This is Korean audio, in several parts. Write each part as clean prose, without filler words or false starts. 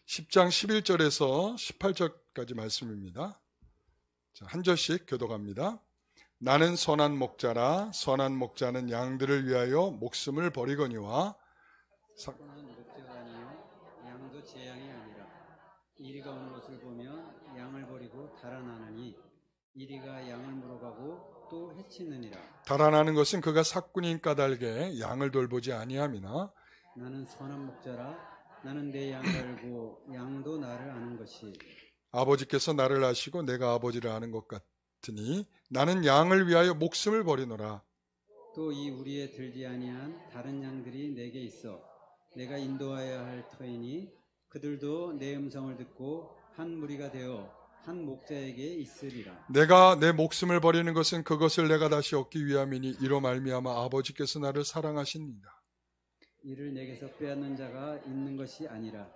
10장 11절에서 18절까지 말씀입니다. 자, 한 절씩 교독합니다. 나는 선한 목자라. 선한 목자는 양들을 위하여 목숨을 버리거니와 사고는 목자가 아니요 양도 제 양이 아니라 이리가 오는 것을 보면 양을 버리고 달아나느니 이리가 양을 물어가고 또 해치느니라. 달아나는 것은 그가 삭군인 까닭에 양을 돌보지 아니함이나 나는 선한 목자라. 나는 내 양을 알고 양도 나를 아는 것이 아버지께서 나를 아시고 내가 아버지를 아는 것 같으니 나는 양을 위하여 목숨을 버리노라. 또 이 우리에 들지 아니한 다른 양들이 내게 있어 내가 인도하여야 할 터이니 그들도 내 음성을 듣고 한 무리가 되어 한 목자에게 있으리라. 내가 내 목숨을 버리는 것은 그것을 내가 다시 얻기 위함이니 이로 말미암아 아버지께서 나를 사랑하십니다. 이를 내게서 빼앗는 자가 있는 것이 아니라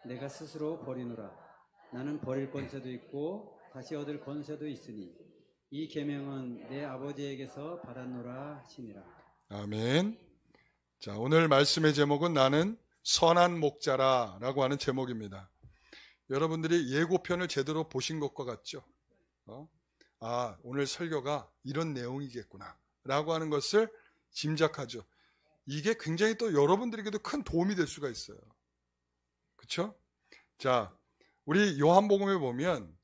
내가 스스로 버리노라. 나는 버릴 권세도 있고 다시 얻을 권세도 있으니 이 계명은 내 아버지에게서 받았노라 하시니라. 아멘. 자, 오늘 말씀의 제목은 나는 선한 목자라 라고 하는 제목입니다. 여러분들이 예고편을 제대로 보신 것과 같죠? 오늘 설교가 이런 내용이겠구나 라고 하는 것을 짐작하죠. 이게 굉장히 또 여러분들에게도 큰 도움이 될 수가 있어요. 그렇죠? 자, 우리 요한복음에 보면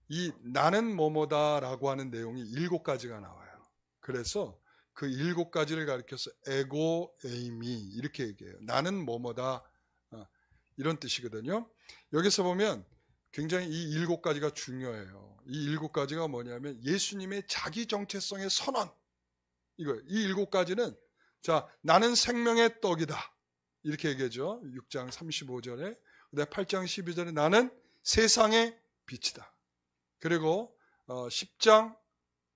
이 나는 뭐뭐다 라고 하는 내용이 7가지가 나와요. 그래서 그 7가지를 가리켜서 에고 에이미 이렇게 얘기해요. 나는 뭐뭐다 이런 뜻이거든요. 여기서 보면 굉장히 이 7가지가 중요해요. 이 7가지가 뭐냐면 예수님의 자기 정체성의 선언 이거예요. 이 7가지는 자, 나는 생명의 떡이다 이렇게 얘기하죠. 6장 35절에 그다음에 8장 12절에 나는 세상의 빛이다. 그리고 10장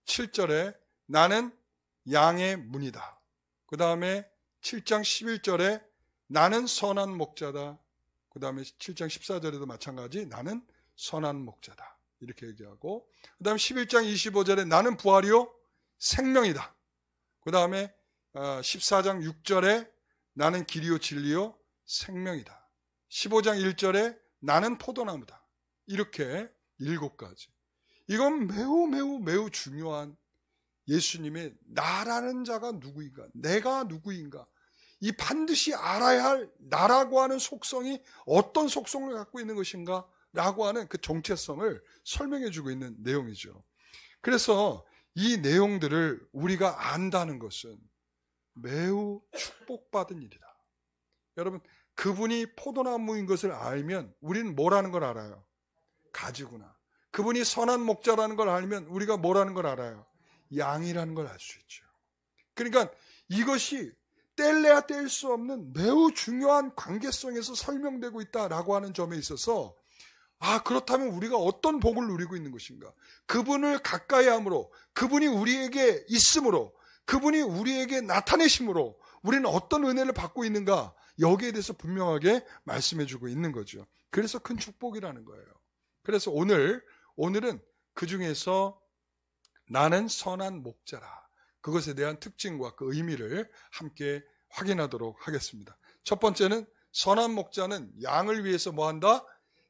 7절에 나는 양의 문이다. 그 다음에 7장 11절에 나는 선한 목자다. 그 다음에 7장 14절에도 마찬가지 나는 선한 목자다 이렇게 얘기하고 그 다음에 11장 25절에 나는 부활이요 생명이다. 그 다음에 14장 6절에 나는 길이요 진리요 생명이다. 15장 1절에 나는 포도나무다. 이렇게 7가지. 이건 매우 중요한 예수님의 나라는 자가 누구인가, 내가 누구인가, 이 반드시 알아야 할 나라고 하는 속성이 어떤 속성을 갖고 있는 것인가 라고 하는 그 정체성을 설명해 주고 있는 내용이죠. 그래서 이 내용들을 우리가 안다는 것은 매우 축복받은 일이다. 여러분, 그분이 포도나무인 것을 알면 우리는 뭐라는 걸 알아요? 가지구나. 그분이 선한 목자라는 걸 알면 우리가 뭐라는 걸 알아요? 양이라는 걸 알 수 있죠. 그러니까 이것이 뗄래야 뗄 수 없는 매우 중요한 관계성에서 설명되고 있다라고 하는 점에 있어서 그렇다면 우리가 어떤 복을 누리고 있는 것인가? 그분을 가까이 함으로, 그분이 우리에게 있음으로, 그분이 우리에게 나타내심으로 우리는 어떤 은혜를 받고 있는가? 여기에 대해서 분명하게 말씀해주고 있는 거죠. 그래서 큰 축복이라는 거예요. 그래서 오늘은 그 중에서 나는 선한 목자라. 그것에 대한 특징과 그 의미를 함께 확인하도록 하겠습니다. 첫 번째는 선한 목자는 양을 위해서 뭐한다?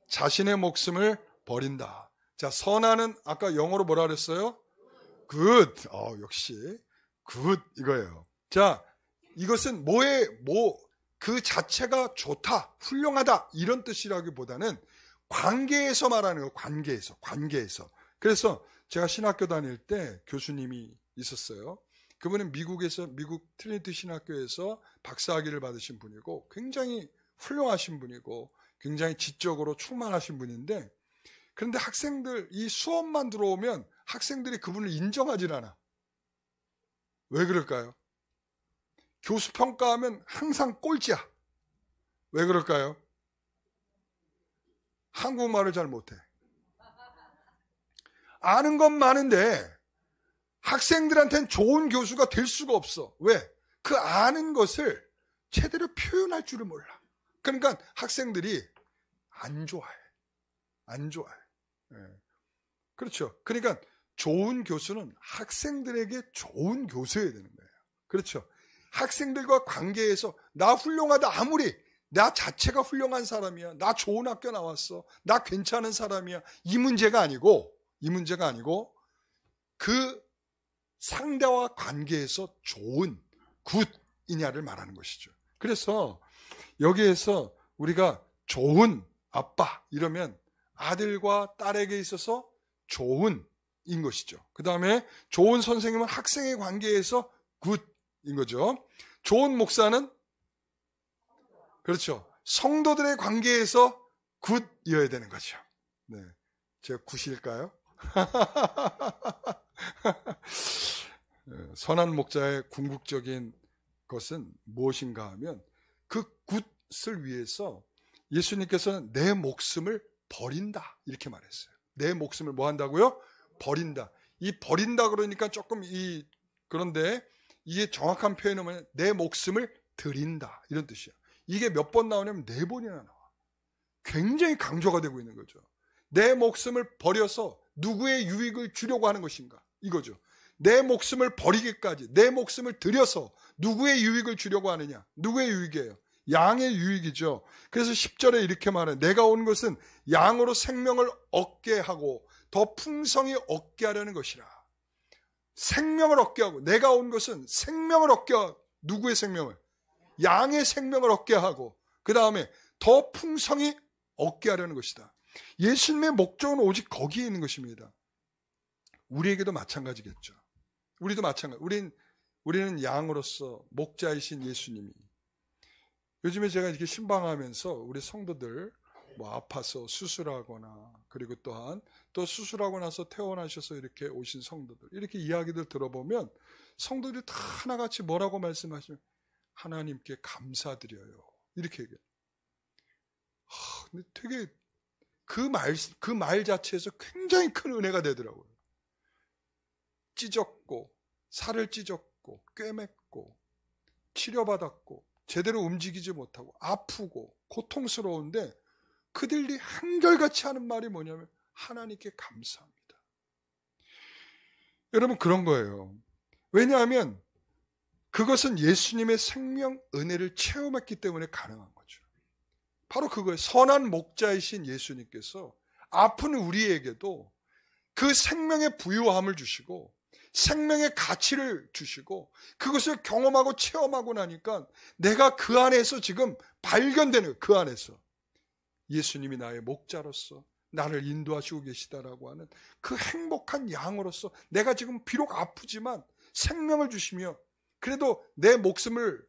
자신의 목숨을 버린다. 자, 선한은 아까 영어로 뭐라 그랬어요? good. 역시 good 이거예요. 자, 이것은 그 자체가 좋다, 훌륭하다 이런 뜻이라기보다는 관계에서 말하는 거예요. 관계에서. 그래서 제가 신학교 다닐 때 교수님이 있었어요. 그분은 미국 트리니티 신학교에서 박사학위를 받으신 분이고 굉장히 훌륭하신 분이고 굉장히 지적으로 충만하신 분인데 그런데 학생들 이 수업만 들어오면 학생들이 그분을 인정하질 않아. 왜 그럴까요? 교수 평가하면 항상 꼴찌야. 왜 그럴까요? 한국말을 잘 못해. 아는 건 많은데 학생들한테는 좋은 교수가 될 수가 없어. 왜? 그 아는 것을 제대로 표현할 줄을 몰라. 그러니까 학생들이 안 좋아해. 그렇죠. 그러니까 좋은 교수는 학생들에게 좋은 교수여야 되는 거예요. 그렇죠. 학생들과 관계에서 나 훌륭하다 아무리 나 자체가 훌륭한 사람이야. 나 좋은 학교 나왔어. 나 괜찮은 사람이야. 이 문제가 아니고 그 상대와 관계에서 좋은 굿이냐를 말하는 것이죠. 그래서 여기에서 우리가 좋은 아빠 이러면 아들과 딸에게 있어서 좋은 인 것이죠. 그 다음에 좋은 선생님은 학생의 관계에서 굿인 거죠. 좋은 목사는 그렇죠. 성도들의 관계에서 굿이어야 되는 거죠. 네, 제가 굿일까요? 선한 목자의 궁극적인 것은 무엇인가 하면 그 굿을 위해서 예수님께서는 내 목숨을 버린다 이렇게 말했어요. 내 목숨을 뭐 한다고요? 버린다. 이 버린다 그러니까 조금 그런데 이게 정확한 표현은 뭐냐면 내 목숨을 드린다 이런 뜻이야. 이게 몇 번 나오냐면 4번이나 나와. 굉장히 강조가 되고 있는 거죠. 내 목숨을 버려서 누구의 유익을 주려고 하는 것인가 이거죠. 내 목숨을 버리기까지 내 목숨을 들여서 누구의 유익을 주려고 하느냐. 누구의 유익이에요? 양의 유익이죠. 그래서 10절에 이렇게 말해요. 내가 온 것은 양으로 생명을 얻게 하고 더 풍성히 얻게 하려는 것이라. 생명을 얻게 하고 내가 온 것은 생명을 얻게 하고 누구의 생명을? 양의 생명을 얻게 하고 그 다음에 더 풍성히 얻게 하려는 것이다. 예수님의 목적은 오직 거기에 있는 것입니다. 우리에게도 마찬가지겠죠. 우리도 마찬가지. 우리는 양으로서 목자이신 예수님이 요즘에 제가 이렇게 신방하면서 우리 성도들 뭐 아파서 수술하거나 그리고 또한 또 수술하고 나서 퇴원하셔서 이렇게 오신 성도들 이렇게 이야기들 들어보면 성도들이 다 하나같이 뭐라고 말씀하시면 하나님께 감사드려요 이렇게 얘기해요. 근데 되게 그 말 자체에서 굉장히 큰 은혜가 되더라고요. 찢었고 살을 찢었고 꿰맸고 치료받았고 제대로 움직이지 못하고 아프고 고통스러운데 그들이 한결같이 하는 말이 뭐냐면 하나님께 감사합니다. 여러분 그런 거예요. 왜냐하면 그것은 예수님의 생명 은혜를 체험했기 때문에 가능한 거죠. 바로 그거예요. 선한 목자이신 예수님께서 아픈 우리에게도 그 생명의 부유함을 주시고 생명의 가치를 주시고 그것을 경험하고 체험하고 나니까 내가 그 안에서 지금 발견되는 그 안에서 예수님이 나의 목자로서 나를 인도하시고 계시다라고 하는 그 행복한 양으로서 내가 지금 비록 아프지만 생명을 주시며 그래도 내 목숨을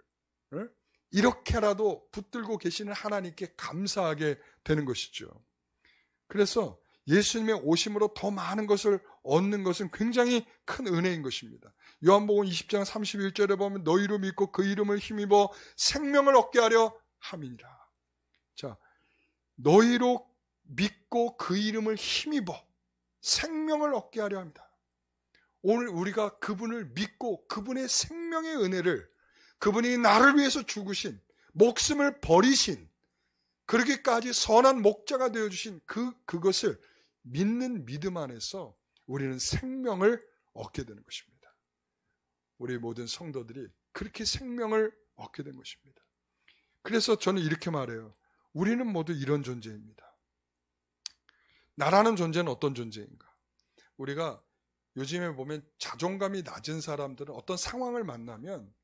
이렇게라도 붙들고 계시는 하나님께 감사하게 되는 것이죠. 그래서 예수님의 오심으로 더 많은 것을 얻는 것은 굉장히 큰 은혜인 것입니다. 요한복음 20장 31절에 보면 너희로 믿고 그 이름을 힘입어 생명을 얻게 하려 함이니라. 자, 너희로 믿고 그 이름을 힘입어 생명을 얻게 하려 합니다. 오늘 우리가 그분을 믿고 그분의 생명의 은혜를 그분이 나를 위해서 죽으신 목숨을 버리신 그렇게까지 선한 목자가 되어주신 그것을 믿는 믿음 안에서 우리는 생명을 얻게 되는 것입니다. 우리 모든 성도들이 그렇게 생명을 얻게 된 것입니다. 그래서 저는 이렇게 말해요. 우리는 모두 이런 존재입니다. 나라는 존재는 어떤 존재인가? 우리가 요즘에 보면 자존감이 낮은 사람들은 어떤 상황을 만나면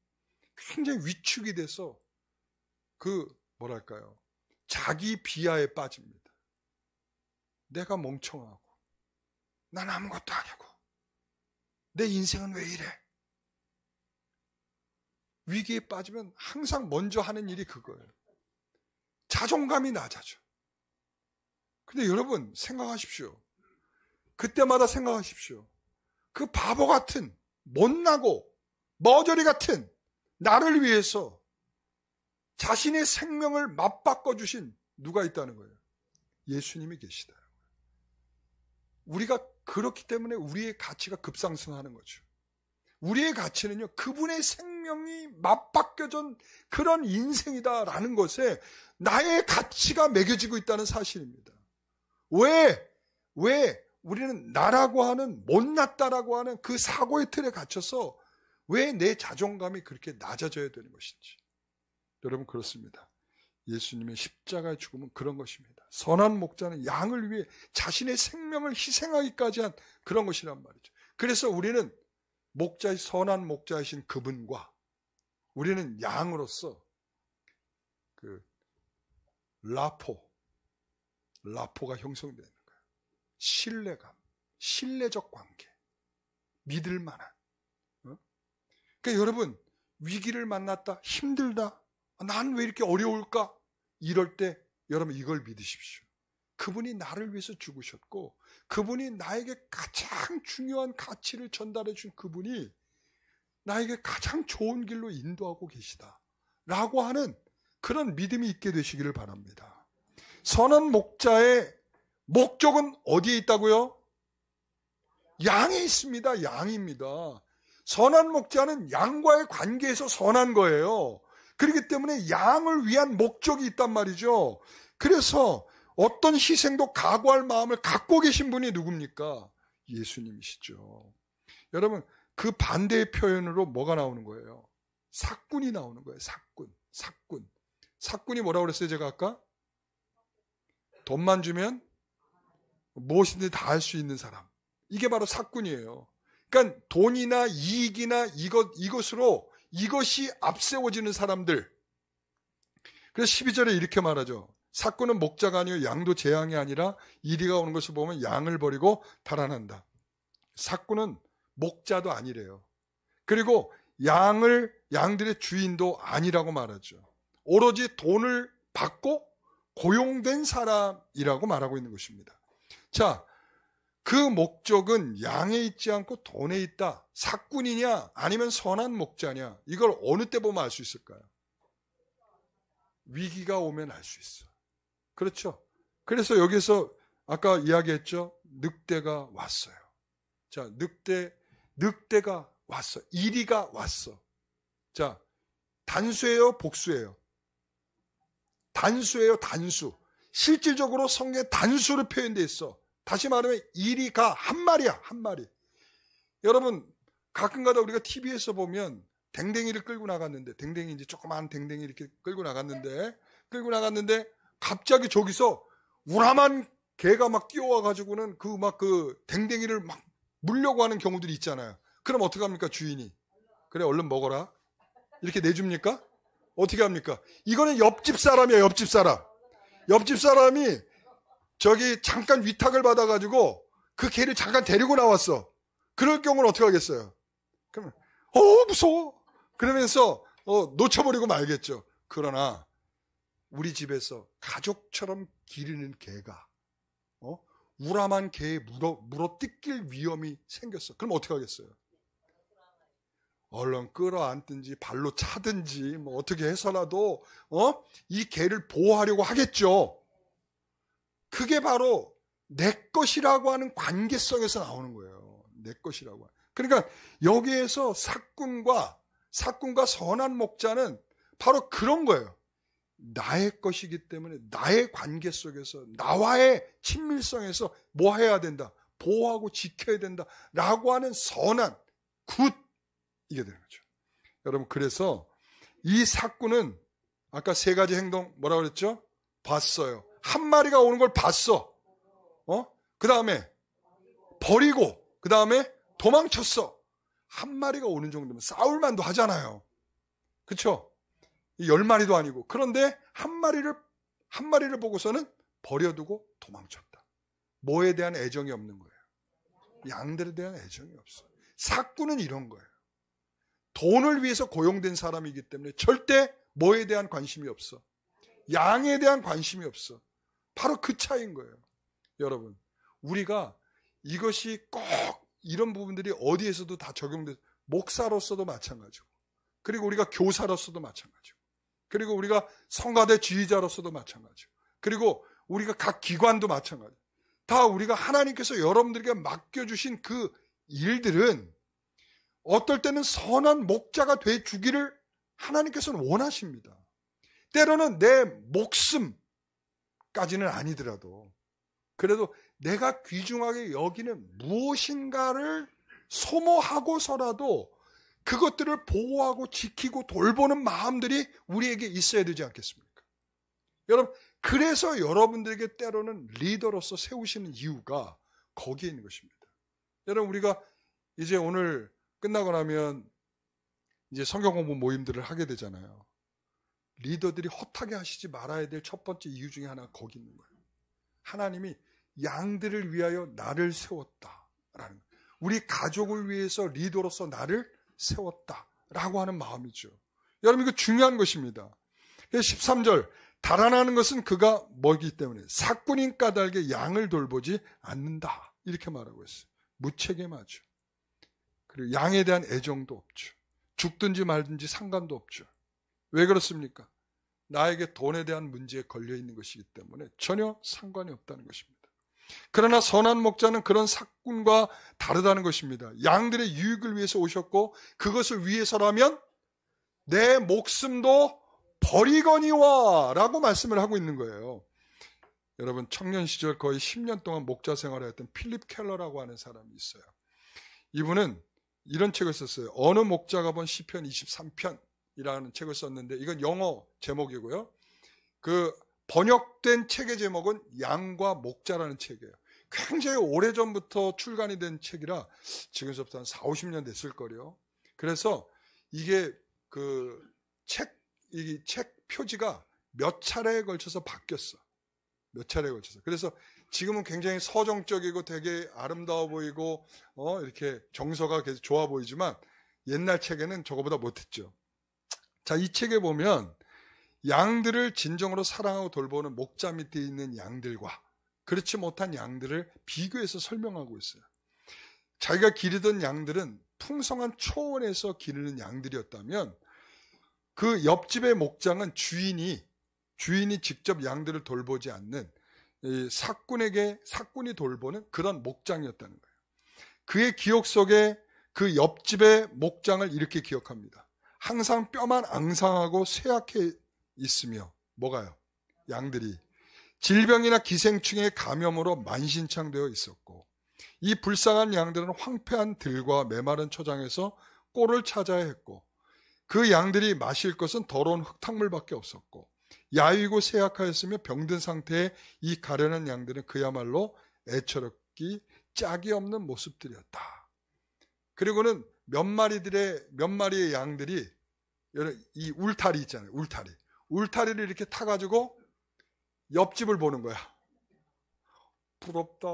굉장히 위축이 돼서 자기 비하에 빠집니다. 내가 멍청하고 난 아무것도 아니고 내 인생은 왜 이래? 위기에 빠지면 항상 먼저 하는 일이 그거예요. 자존감이 낮아져. 근데 여러분 생각하십시오. 그때마다 생각하십시오. 그 바보 같은 못나고 머저리 같은 나를 위해서 자신의 생명을 맞바꿔 주신 누가 있다는 거예요. 예수님이 계시다. 우리가 그렇기 때문에 우리의 가치가 급상승하는 거죠. 우리의 가치는요, 그분의 생명이 맞바뀌어진 그런 인생이다라는 것에 나의 가치가 매겨지고 있다는 사실입니다. 왜 우리는 나라고 하는 못났다라고 하는 그 사고의 틀에 갇혀서 왜 내 자존감이 그렇게 낮아져야 되는 것인지. 여러분 그렇습니다. 예수님의 십자가의 죽음은 그런 것입니다. 선한 목자는 양을 위해 자신의 생명을 희생하기까지 한 그런 것이란 말이죠. 그래서 우리는 선한 목자이신 그분과 우리는 양으로서 그 라포가 형성되는 거예요. 신뢰감, 신뢰적 관계, 믿을 만한. 그러니까 여러분, 위기를 만났다, 힘들다, 난 왜 이렇게 어려울까? 이럴 때 여러분 이걸 믿으십시오. 그분이 나를 위해서 죽으셨고 그분이 나에게 가장 중요한 가치를 전달해 준 그분이 나에게 가장 좋은 길로 인도하고 계시다 라고 하는 그런 믿음이 있게 되시기를 바랍니다. 선한 목자의 목적은 어디에 있다고요? 양에 있습니다. 양입니다. 선한 목자는 양과의 관계에서 선한 거예요. 그렇기 때문에 양을 위한 목적이 있단 말이죠. 그래서 어떤 희생도 각오할 마음을 갖고 계신 분이 누굽니까? 예수님이시죠. 여러분, 그 반대의 표현으로 뭐가 나오는 거예요? 삭군이 나오는 거예요. 삭군이 뭐라고 그랬어요, 제가 아까? 돈만 주면 무엇이든지 다 할 수 있는 사람. 이게 바로 삭군이에요. 그러니까 돈이나 이익이나 이것이 앞세워지는 사람들. 그래서 12절에 이렇게 말하죠. 삭군은 목자가 아니요 양도 재앙이 아니라 이리가 오는 것을 보면 양을 버리고 달아난다. 삭군은 목자도 아니래요. 그리고 양들의 주인도 아니라고 말하죠. 오로지 돈을 받고 고용된 사람이라고 말하고 있는 것입니다. 자, 그 목적은 양에 있지 않고 돈에 있다. 삭군이냐 아니면 선한 목자냐, 이걸 어느 때 보면 알 수 있을까요? 위기가 오면 알 수 있어. 그렇죠? 그래서 여기서 아까 이야기했죠. 늑대가 왔어요. 자, 늑대가 왔어. 이리가 왔어. 자, 단수예요, 복수예요? 단수예요, 단수. 실질적으로 성경에 단수로 표현되어 있어. 다시 말하면 이리가 한 마리야, 한 마리. 여러분, 가끔가다 우리가 TV에서 보면 댕댕이를 끌고 나갔는데, 댕댕이 이제 조그마한 댕댕이 이렇게 끌고 나갔는데 갑자기 저기서 우람한 개가 막 뛰어와가지고는 그 댕댕이를 막 물려고 하는 경우들이 있잖아요. 그럼 어떻게 합니까, 주인이? 그래, 얼른 먹어라. 이렇게 내줍니까? 어떻게 합니까? 이거는 옆집 사람이야, 옆집 사람. 옆집 사람이 저기 잠깐 위탁을 받아가지고 그 개를 잠깐 데리고 나왔어. 그럴 경우는 어떻게 하겠어요? 그러면 무서워. 그러면서 놓쳐버리고 말겠죠. 그러나 우리 집에서 가족처럼 기르는 개가 우람한 개에 물어 뜯길 위험이 생겼어. 그럼 어떻게 하겠어요? 얼른 끌어안든지 발로 차든지 뭐 어떻게 해서라도 이 개를 보호하려고 하겠죠. 그게 바로 내 것이라고 하는 관계성에서 나오는 거예요. 내 것이라고. 그러니까 여기에서 삭군과 선한 목자는 바로 그런 거예요. 나의 것이기 때문에 나의 관계 속에서 나와의 친밀성에서 뭐 해야 된다? 보호하고 지켜야 된다 라고 하는 선한 굿, 이게 되는 거죠. 여러분, 그래서 이 삭군은 아까 세 가지 행동 뭐라고 그랬죠? 봤어요. 한 마리가 오는 걸 봤어. 그 다음에 버리고, 그 다음에 도망쳤어. 한 마리가 오는 정도면 싸울 만도 하잖아요. 그렇죠? 10마리도 아니고. 그런데 한 마리를 보고서는 버려두고 도망쳤다. 뭐에 대한 애정이 없는 거예요? 양들에 대한 애정이 없어. 삭군은 이런 거예요. 돈을 위해서 고용된 사람이기 때문에 절대 뭐에 대한 관심이 없어. 양에 대한 관심이 없어. 바로 그 차이인 거예요. 여러분, 우리가 이것이 꼭 이런 부분들이 어디에서도 다 적용돼. 목사로서도 마찬가지고, 그리고 우리가 교사로서도 마찬가지고, 그리고 우리가 성가대 지휘자로서도 마찬가지고, 그리고 우리가 각 기관도 마찬가지. 다 우리가 하나님께서 여러분들에게 맡겨주신 그 일들은 어떨 때는 선한 목자가 돼 주기를 하나님께서는 원하십니다. 때로는 내 목숨까지는 아니더라도 그래도 내가 귀중하게 여기는 무엇인가를 소모하고서라도 그것들을 보호하고 지키고 돌보는 마음들이 우리에게 있어야 되지 않겠습니까? 여러분, 그래서 여러분들에게 때로는 리더로서 세우시는 이유가 거기에 있는 것입니다. 여러분, 우리가 이제 오늘 끝나고 나면 이제 성경 공부 모임들을 하게 되잖아요. 리더들이 허하게 하시지 말아야 될 첫 번째 이유 중에 하나가 거기 있는 거예요. 하나님이 양들을 위하여 나를 세웠다라는, 우리 가족을 위해서 리더로서 나를 세웠다라고 하는 마음이죠. 여러분, 이거 중요한 것입니다. 13절, 달아나는 것은 그가 뭐기 때문에 삭군인 까닭에 양을 돌보지 않는다, 이렇게 말하고 있어요. 무책임하죠. 그리고 양에 대한 애정도 없죠. 죽든지 말든지 상관도 없죠. 왜 그렇습니까? 나에게 돈에 대한 문제에 걸려있는 것이기 때문에 전혀 상관이 없다는 것입니다. 그러나 선한 목자는 그런 삭군과 다르다는 것입니다. 양들의 유익을 위해서 오셨고 그것을 위해서라면 내 목숨도 버리거니와 라고 말씀을 하고 있는 거예요. 여러분, 청년 시절 거의 10년 동안 목자 생활을 했던 필립 켈러라고 하는 사람이 있어요. 이분은 이런 책을 썼어요. 어느 목자가 본 시편 23편이라는 책을 썼는데, 이건 영어 제목이고요. 그 번역된 책의 제목은 양과 목자라는 책이에요. 굉장히 오래전부터 출간이 된 책이라 지금서부터 한 4, 50년 됐을 거예요. 그래서 이게 이 책 표지가 몇 차례에 걸쳐서 바뀌었어. 몇 차례에 걸쳐서. 그래서 지금은 굉장히 서정적이고 되게 아름다워 보이고 이렇게 정서가 계속 좋아 보이지만 옛날 책에는 저거보다 못했죠. 자, 이 책에 보면 양들을 진정으로 사랑하고 돌보는 목자 밑에 있는 양들과 그렇지 못한 양들을 비교해서 설명하고 있어요. 자기가 기르던 양들은 풍성한 초원에서 기르는 양들이었다면 그 옆집의 목장은 주인이 직접 양들을 돌보지 않는 삭군이 돌보는 그런 목장이었다는 거예요. 그의 기억 속에 그 옆집의 목장을 이렇게 기억합니다. 항상 뼈만 앙상하고 쇠약해 있으며, 뭐가요? 양들이 질병이나 기생충의 감염으로 만신창되어 있었고, 이 불쌍한 양들은 황폐한 들과 메마른 초장에서 꼴을 찾아야 했고, 그 양들이 마실 것은 더러운 흙탕물밖에 없었고, 야위고 쇠약하였으며 병든 상태의 이 가련한 양들은 그야말로 애처롭기 짝이 없는 모습들이었다. 그리고는 몇 마리의 양들이 이 울타리 있잖아요. 울타리를 이렇게 타가지고 옆집을 보는 거야. 부럽다.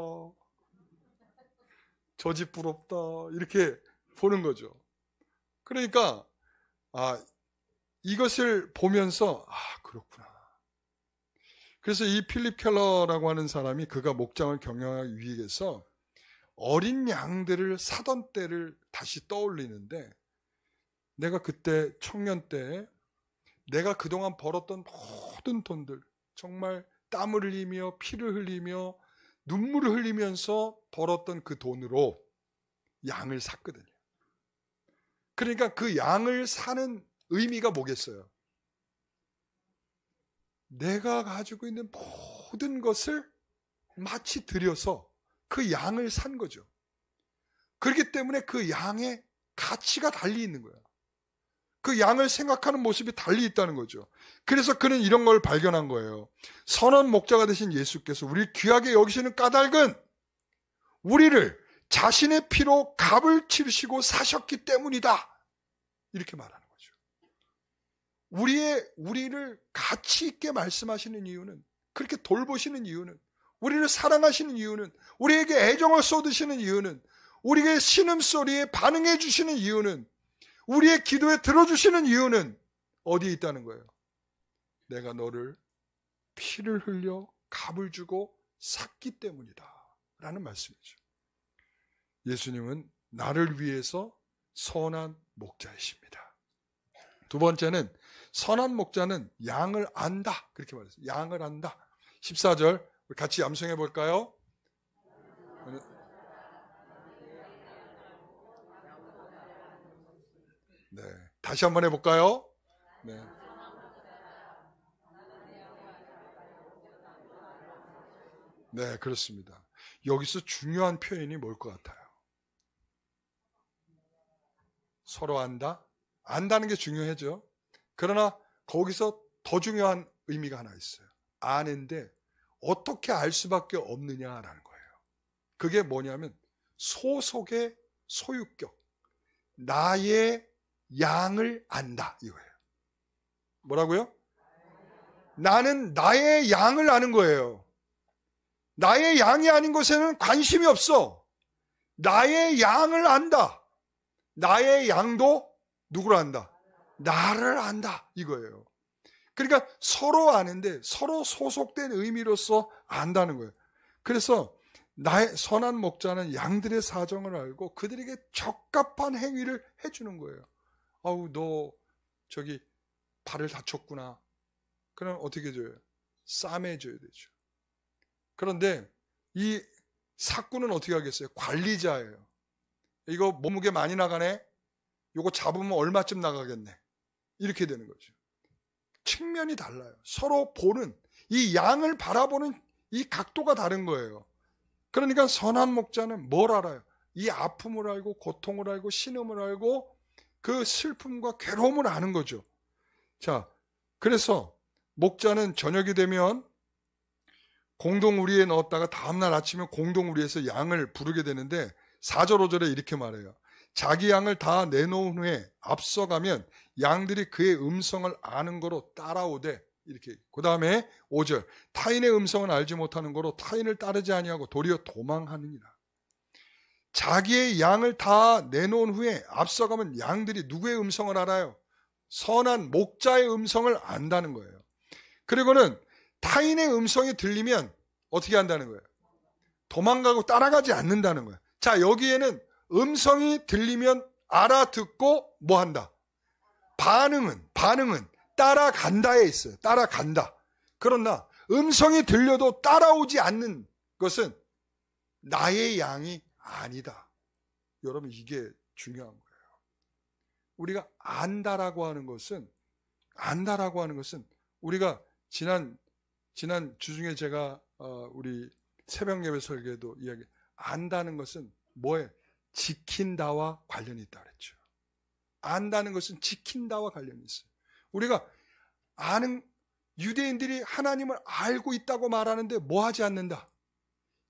저 집 부럽다. 이렇게 보는 거죠. 그러니까 이것을 보면서 그렇구나. 그래서 이 필립 켈러라고 하는 사람이 그가 목장을 경영하기 위해서 어린 양들을 사던 때를 다시 떠올리는데, 내가 그때 청년 때 내가 그동안 벌었던 모든 돈들, 정말 땀을 흘리며 피를 흘리며 눈물을 흘리면서 벌었던 그 돈으로 양을 샀거든요. 그러니까 그 양을 사는 의미가 뭐겠어요? 내가 가지고 있는 모든 것을 마치 들여서 그 양을 산 거죠. 그렇기 때문에 그 양의 가치가 달리 있는 거예요. 그 양을 생각하는 모습이 달리 있다는 거죠. 그래서 그는 이런 걸 발견한 거예요. 선한 목자가 되신 예수께서 우리를 귀하게 여기시는 까닭은 우리를 자신의 피로 값을 치르시고 사셨기 때문이다. 이렇게 말하는 거죠. 우리를 가치 있게 말씀하시는 이유는, 그렇게 돌보시는 이유는, 우리를 사랑하시는 이유는, 우리에게 애정을 쏟으시는 이유는, 우리에게 신음소리에 반응해 주시는 이유는, 우리의 기도에 들어주시는 이유는 어디에 있다는 거예요? 내가 너를 피를 흘려 값을 주고 샀기 때문이다 라는 말씀이죠. 예수님은 나를 위해서 선한 목자이십니다. 두 번째는 선한 목자는 양을 안다, 그렇게 말했어요. 양을 안다. 14절 우리 같이 암송해 볼까요? 네, 다시 한번 해볼까요? 네. 네, 그렇습니다. 여기서 중요한 표현이 뭘 것 같아요? 서로 안다? 안다는 게 중요하죠. 그러나 거기서 더 중요한 의미가 하나 있어요. 아는데 어떻게 알 수밖에 없느냐라는 거예요. 그게 뭐냐면 소속의 소유격, 나의 양을 안다 이거예요. 뭐라고요? 나는 나의 양을 아는 거예요. 나의 양이 아닌 것에는 관심이 없어. 나의 양을 안다. 나의 양도 누구를 안다? 나를 안다 이거예요. 그러니까 서로 아는데 서로 소속된 의미로서 안다는 거예요. 그래서 나의 선한 목자는 양들의 사정을 알고 그들에게 적합한 행위를 해주는 거예요. 아우 너 저기 발을 다쳤구나. 그럼 어떻게 해줘요? 싸매줘야 되죠. 그런데 이 사꾼은 어떻게 하겠어요? 관리자예요. 이거 몸무게 많이 나가네? 이거 잡으면 얼마쯤 나가겠네? 이렇게 되는 거죠. 측면이 달라요. 서로 보는, 이 양을 바라보는 이 각도가 다른 거예요. 그러니까 선한 목자는 뭘 알아요? 이 아픔을 알고 고통을 알고 신음을 알고 그 슬픔과 괴로움을 아는 거죠. 자, 그래서 목자는 저녁이 되면 공동우리에 넣었다가 다음날 아침에 공동우리에서 양을 부르게 되는데 4절 5절에 이렇게 말해요. 자기 양을 다 내놓은 후에 앞서가면 양들이 그의 음성을 아는 거로 따라오되 이렇게. 그 다음에 5절 타인의 음성은 알지 못하는 거로 타인을 따르지 아니하고 도리어 도망하느니라. 자기의 양을 다 내놓은 후에 앞서가면 양들이 누구의 음성을 알아요? 선한 목자의 음성을 안다는 거예요. 그리고는 타인의 음성이 들리면 어떻게 한다는 거예요? 도망가고 따라가지 않는다는 거예요. 자, 여기에는 음성이 들리면 알아듣고 뭐 한다? 반응은 따라간다에 있어요. 따라간다. 그러나 음성이 들려도 따라오지 않는 것은 나의 양이 아니다. 여러분 이게 중요한 거예요. 우리가 안다라고 하는 것은 우리가 지난 주중에 제가 우리 새벽 예배 설교에도 이야기 안다는 것은 뭐예요? 지킨다와 관련이 있다 그랬죠. 안다는 것은 지킨다와 관련이 있어요. 우리가 아는 유대인들이 하나님을 알고 있다고 말하는데 뭐 하지 않는다?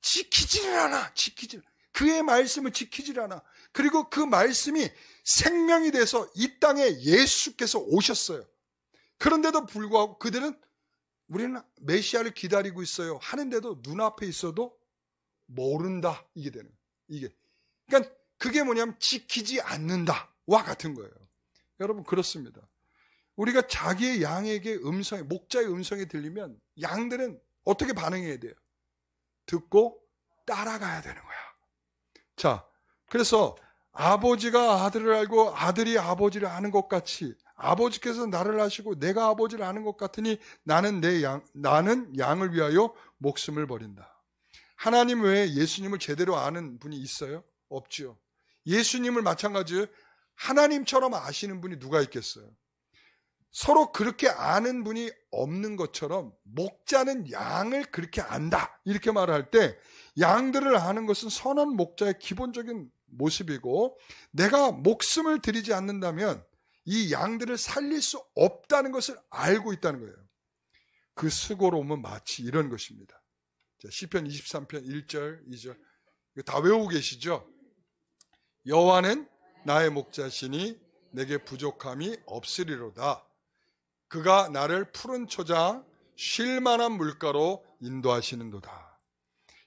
지키지를 않아. 그의 말씀을 지키지를 않아. 그리고 그 말씀이 생명이 돼서 이 땅에 예수께서 오셨어요. 그런데도 불구하고 그들은 우리는 메시아를 기다리고 있어요 하는데도 눈앞에 있어도 모른다. 이게 되는 거예요. 이게. 그러니까 그게 뭐냐면 지키지 않는다와 같은 거예요. 여러분 그렇습니다. 우리가 자기의 양에게 목자의 음성이 들리면 양들은 어떻게 반응해야 돼요? 듣고 따라가야 되는 거야. 자, 그래서 아버지가 아들을 알고 아들이 아버지를 아는 것 같이 아버지께서 나를 아시고 내가 아버지를 아는 것 같으니 나는 양을 위하여 목숨을 버린다. 하나님 외에 예수님을 제대로 아는 분이 있어요? 없죠. 예수님을 마찬가지로 하나님처럼 아시는 분이 누가 있겠어요? 서로 그렇게 아는 분이 없는 것처럼 목자는 양을 그렇게 안다. 이렇게 말할 때 양들을 아는 것은 선한 목자의 기본적인 모습이고 내가 목숨을 들이지 않는다면 이 양들을 살릴 수 없다는 것을 알고 있다는 거예요. 그 수고로움은 마치 이런 것입니다. 자, 시편 23편 1절 2절 이거 다 외우고 계시죠? 여호와는 나의 목자시니 내게 부족함이 없으리로다. 그가 나를 푸른 초장 쉴 만한 물가로 인도하시는도다.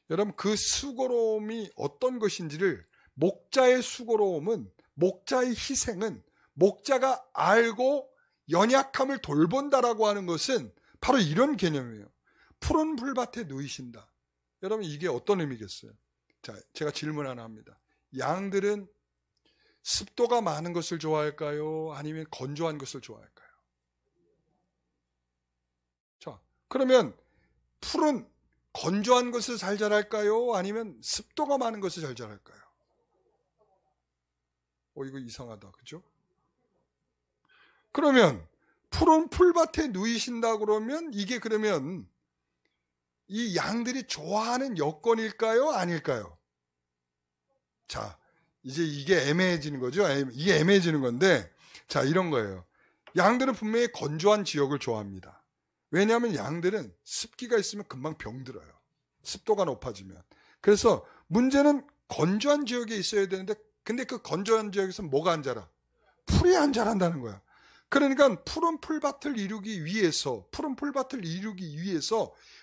여러분 그 수고로움이 어떤 것인지를 목자의 수고로움은 목자의 희생은 목자가 알고 연약함을 돌본다라고 하는 것은 바로 이런 개념이에요. 푸른 풀밭에 누이신다. 여러분 이게 어떤 의미겠어요? 자, 제가 질문 하나 합니다. 양들은 습도가 많은 것을 좋아할까요? 아니면 건조한 것을 좋아할까요? 자, 그러면 풀은 건조한 것을 잘 자랄까요? 아니면 습도가 많은 것을 잘 자랄까요? 이거 이상하다. 그죠? 그러면 푸른 풀밭에 누이신다 그러면 이게 그러면 이 양들이 좋아하는 여건일까요? 아닐까요? 자, 이제 이게 애매해지는 거죠. 이게 애매해지는 건데 자, 이런 거예요. 양들은 분명히 건조한 지역을 좋아합니다. 왜냐하면 양들은 습기가 있으면 금방 병들어요. 습도가 높아지면. 그래서 문제는 건조한 지역에 있어야 되는데, 근데 그 건조한 지역에서 뭐가 안 자라? 풀이 안 자란다는 거야. 그러니까 푸른 풀밭을 이루기 위해서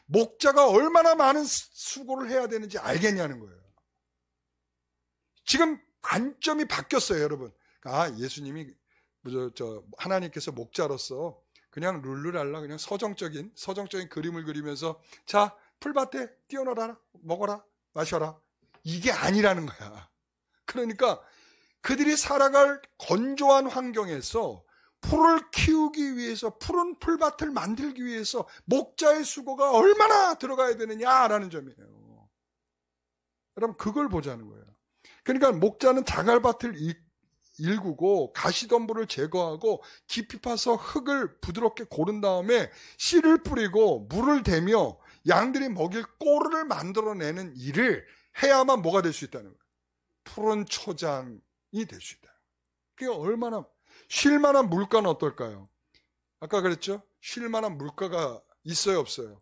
목자가 얼마나 많은 수고를 해야 되는지 알겠냐는 거예요. 지금 관점이 바뀌었어요, 여러분. 예수님이 하나님께서 목자로서 그냥 룰루랄라 그냥 서정적인 그림을 그리면서 자, 풀밭에 뛰어놀아라, 먹어라, 마셔라. 이게 아니라는 거야. 그러니까 그들이 살아갈 건조한 환경에서 풀을 키우기 위해서, 푸른 풀밭을 만들기 위해서 목자의 수고가 얼마나 들어가야 되느냐라는 점이에요. 여러분, 그걸 보자는 거예요. 그러니까 목자는 자갈밭을 일구고 가시덤불을 제거하고 깊이 파서 흙을 부드럽게 고른 다음에 씨를 뿌리고 물을 대며 양들이 먹일 꼬르를 만들어내는 일을 해야만 뭐가 될 수 있다는 거예요. 푸른 초장이 될 수 있다. 그게 얼마나, 쉴 만한 물가는 어떨까요? 아까 그랬죠? 쉴 만한 물가가 있어요, 없어요?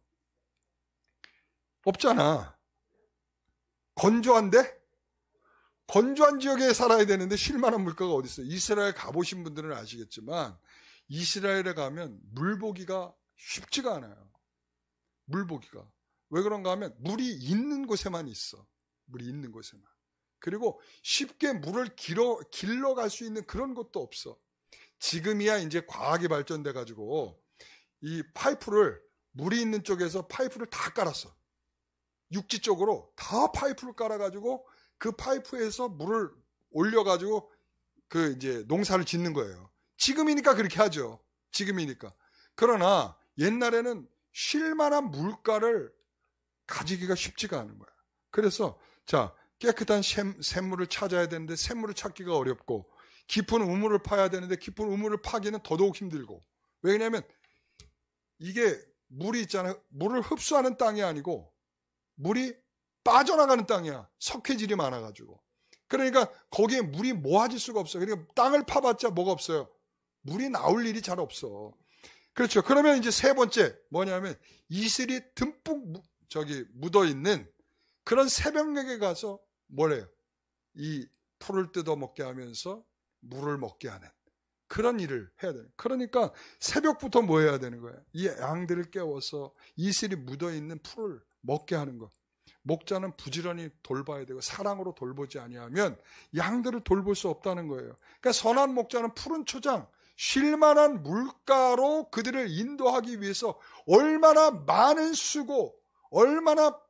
없잖아. 건조한데? 건조한 지역에 살아야 되는데 쉴 만한 물가가 어디 있어요? 이스라엘 가보신 분들은 아시겠지만 이스라엘에 가면 물 보기가 쉽지가 않아요. 물 보기가. 왜 그런가 하면 물이 있는 곳에만 있어. 물이 있는 곳에만. 그리고 쉽게 물을 길러갈 수 있는 그런 곳도 없어. 지금이야 이제 과학이 발전돼 가지고 이 파이프를, 물이 있는 쪽에서 파이프를 다 깔았어. 육지 쪽으로 다 파이프를 깔아가지고 그 파이프에서 물을 올려가지고 그 이제 농사를 짓는 거예요. 지금이니까 그렇게 하죠. 지금이니까. 그러나 옛날에는 쉴 만한 물가를 가지기가 쉽지가 않은 거야. 그래서 자, 깨끗한 샘물을 찾아야 되는데 샘물을 찾기가 어렵고, 깊은 우물을 파야 되는데 깊은 우물을 파기는 더더욱 힘들고. 왜냐하면 이게 물이 있잖아요. 물을 흡수하는 땅이 아니고 물이 빠져나가는 땅이야. 석회질이 많아가지고. 그러니까 거기에 물이 모아질 수가 없어요. 그러니까 땅을 파봤자 뭐가 없어요. 물이 나올 일이 잘 없어. 그렇죠. 그러면 이제 세 번째 뭐냐면 이슬이 듬뿍 묻어있는 그런 새벽녘에 가서 뭐래요? 이 풀을 뜯어먹게 하면서 물을 먹게 하는 그런 일을 해야 돼요. 그러니까 새벽부터 뭐 해야 되는 거예요? 이 양들을 깨워서 이슬이 묻어있는 풀을 먹게 하는 것. 목자는 부지런히 돌봐야 되고 사랑으로 돌보지 아니하면 양들을 돌볼 수 없다는 거예요. 그러니까 선한 목자는 푸른 초장, 쉴만한 물가로 그들을 인도하기 위해서 얼마나 많은 수고, 얼마나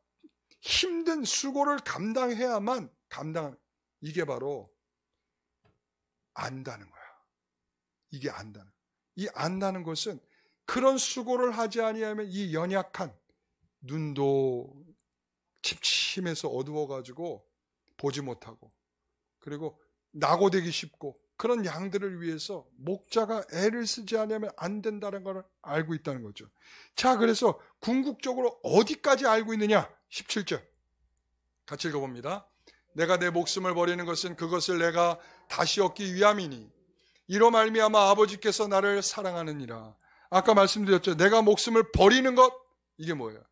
힘든 수고를 감당해야만 감당하는, 이게 바로 안다는 거야. 이게 안다는. 이 안다는 것은 그런 수고를 하지 아니하면 이 연약한, 눈도 침침해서 어두워가지고 보지 못하고, 그리고 낙오되기 쉽고 그런 양들을 위해서 목자가 애를 쓰지 않으면 안 된다는 걸 알고 있다는 거죠. 자, 그래서 궁극적으로 어디까지 알고 있느냐? 17절 같이 읽어봅니다. 내가 내 목숨을 버리는 것은 그것을 내가 다시 얻기 위함이니 이로 말미암아 아버지께서 나를 사랑하느니라. 아까 말씀드렸죠. 내가 목숨을 버리는 것, 이게 뭐예요?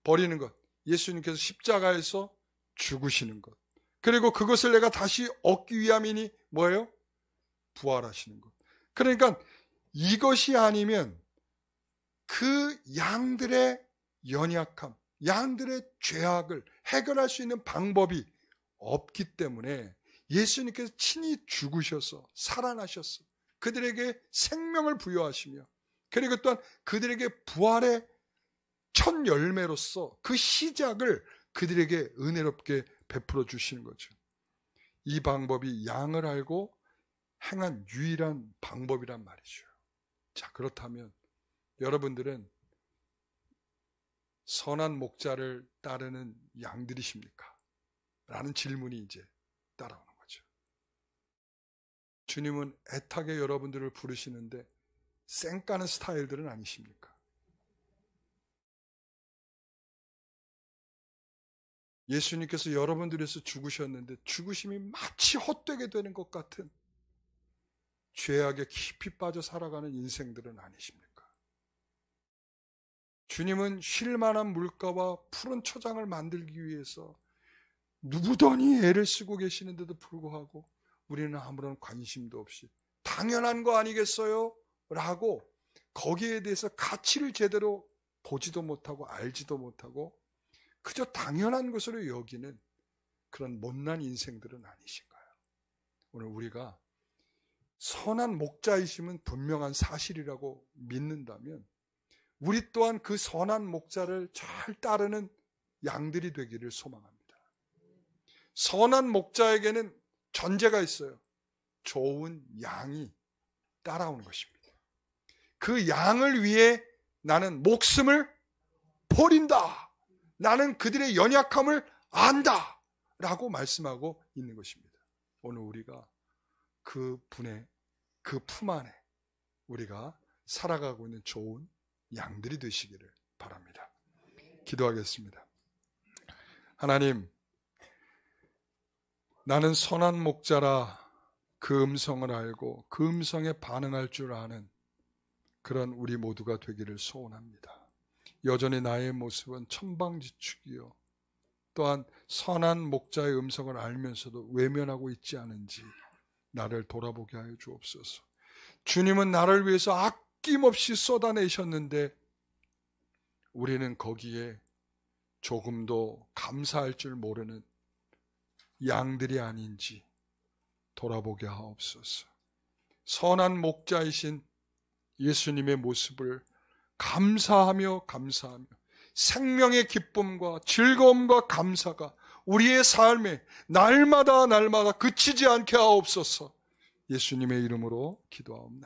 버리는 것. 예수님께서 십자가에서 죽으시는 것. 그리고 그것을 내가 다시 얻기 위함이니 뭐예요? 부활하시는 것. 그러니까 이것이 아니면 그 양들의 연약함, 양들의 죄악을 해결할 수 있는 방법이 없기 때문에 예수님께서 친히 죽으셔서 살아나셔서 그들에게 생명을 부여하시며, 그리고 또한 그들에게 부활의 첫 열매로서 그 시작을 그들에게 은혜롭게 베풀어 주시는 거죠. 이 방법이 양을 알고 행한 유일한 방법이란 말이죠. 자, 그렇다면 여러분들은 선한 목자를 따르는 양들이십니까? 라는 질문이 이제 따라오는 거죠. 주님은 애타게 여러분들을 부르시는데 쌩까는 스타일들은 아니십니까? 예수님께서 여러분들 위해서 죽으셨는데 죽으심이 마치 헛되게 되는 것 같은 죄악에 깊이 빠져 살아가는 인생들은 아니십니까? 주님은 쉴만한 물가와 푸른 초장을 만들기 위해서 누구더니 애를 쓰고 계시는데도 불구하고 우리는 아무런 관심도 없이 당연한 거 아니겠어요? 라고 거기에 대해서 가치를 제대로 보지도 못하고 알지도 못하고 그저 당연한 것으로 여기는 그런 못난 인생들은 아니신가요? 오늘 우리가 선한 목자이심은 분명한 사실이라고 믿는다면 우리 또한 그 선한 목자를 잘 따르는 양들이 되기를 소망합니다. 선한 목자에게는 전제가 있어요. 좋은 양이 따라오는 것입니다. 그 양을 위해 나는 목숨을 버린다. 나는 그들의 연약함을 안다. 라고 말씀하고 있는 것입니다. 오늘 우리가 그 분의 그 품 안에 우리가 살아가고 있는 좋은 양들이 되시기를 바랍니다. 기도하겠습니다. 하나님, 나는 선한 목자라 그 음성을 알고 그 음성에 반응할 줄 아는 그런 우리 모두가 되기를 소원합니다. 여전히 나의 모습은 천방지축이요 또한 선한 목자의 음성을 알면서도 외면하고 있지 않은지 나를 돌아보게 하여 주옵소서. 주님은 나를 위해서 아낌없이 쏟아내셨는데 우리는 거기에 조금도 감사할 줄 모르는 양들이 아닌지 돌아보게 하옵소서. 선한 목자이신 예수님의 모습을 감사하며 생명의 기쁨과 즐거움과 감사가 우리의 삶에 날마다 그치지 않게 하옵소서. 예수님의 이름으로 기도하옵나이다.